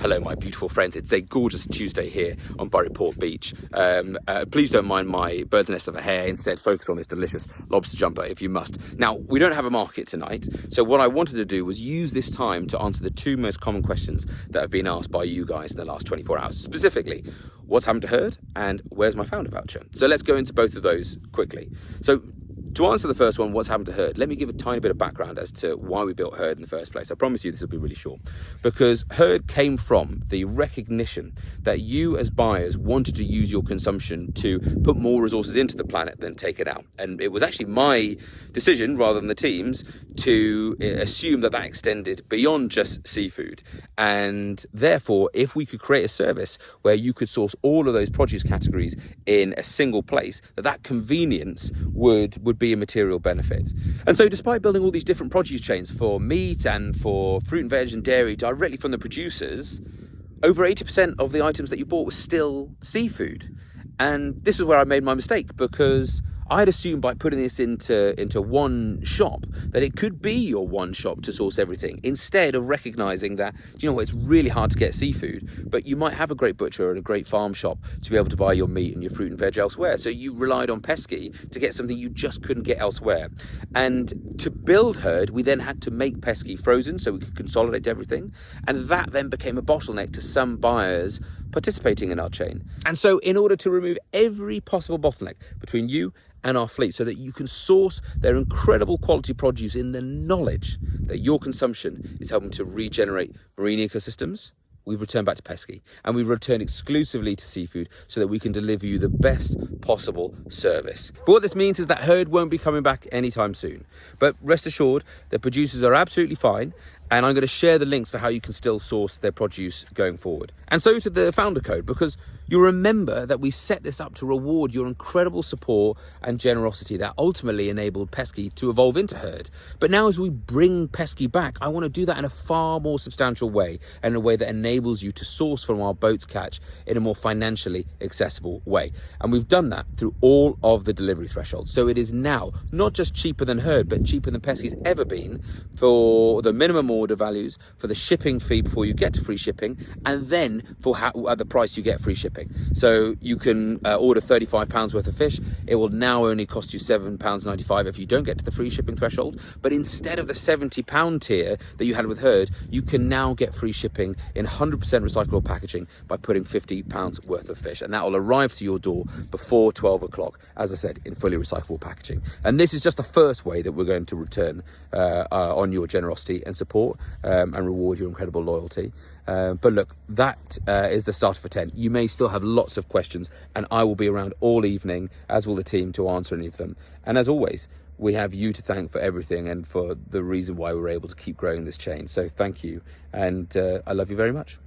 Hello, my beautiful friends. It's a gorgeous Tuesday here on Buryport Beach. Please don't mind my bird's nest of a hair. Instead, focus on this delicious lobster jumper if you must. Now, we don't have a market tonight, so what I wanted to do was use this time to answer the two most common questions that have been asked by you guys in the last 24 hours. Specifically, what's happened to Herd and where's my founder voucher? So let's go into both of those quickly. So to answer the first one, what's happened to Herd, let me give a tiny bit of background as to why we built Herd in the first place. I promise you this will be really short. Because Herd came from the recognition that you as buyers wanted to use your consumption to put more resources into the planet than take it out. And it was actually my decision, rather than the team's, to assume that that extended beyond just seafood. And therefore, if we could create a service where you could source all of those produce categories in a single place, that convenience would be a material benefit. And so despite building all these different produce chains for meat and for fruit and veg and dairy directly from the producers, over 80% of the items that you bought was still seafood. And this is where I made my mistake, because I had assumed by putting this into one shop that it could be your one shop to source everything, instead of recognizing that, you know what, it's really hard to get seafood, but you might have a great butcher and a great farm shop to be able to buy your meat and your fruit and veg elsewhere. So you relied on Pesky to get something you just couldn't get elsewhere. And to build Herd, we then had to make Pesky frozen so we could consolidate everything. And that then became a bottleneck to some buyers participating in our chain. And so in order to remove every possible bottleneck between you and our fleet, so that you can source their incredible quality produce in the knowledge that your consumption is helping to regenerate marine ecosystems, we've returned back to Pesky, and we've returned exclusively to seafood so that we can deliver you the best possible service. But what this means is that Herd won't be coming back anytime soon. But rest assured, the producers are absolutely fine, and I'm going to share the links for how you can still source their produce going forward. And so to the founder code, because you'll remember that we set this up to reward your incredible support and generosity that ultimately enabled Pesky to evolve into Herd. But now as we bring Pesky back, I want to do that in a far more substantial way, and in a way that enables you to source from our boat's catch in a more financially accessible way. And we've done that through all of the delivery thresholds. So it is now not just cheaper than Herd, but cheaper than Pesky's ever been for the minimum order values, for the shipping fee before you get to free shipping, and then for at the price you get free shipping. So you can order £35 worth of fish. It will now only cost you £7.95 if you don't get to the free shipping threshold. But instead of the £70 tier that you had with Herd, you can now get free shipping in 100% recyclable packaging by putting £50 worth of fish. And that will arrive to your door before 12 o'clock, as I said, in fully recyclable packaging. And this is just the first way that we're going to return on your generosity and support and reward your incredible loyalty. But look, that is the starter for 10. You may still have lots of questions, and I will be around all evening, as will the team, to answer any of them. And as always, we have you to thank for everything and for the reason why we're able to keep growing this chain. So thank you, and I love you very much.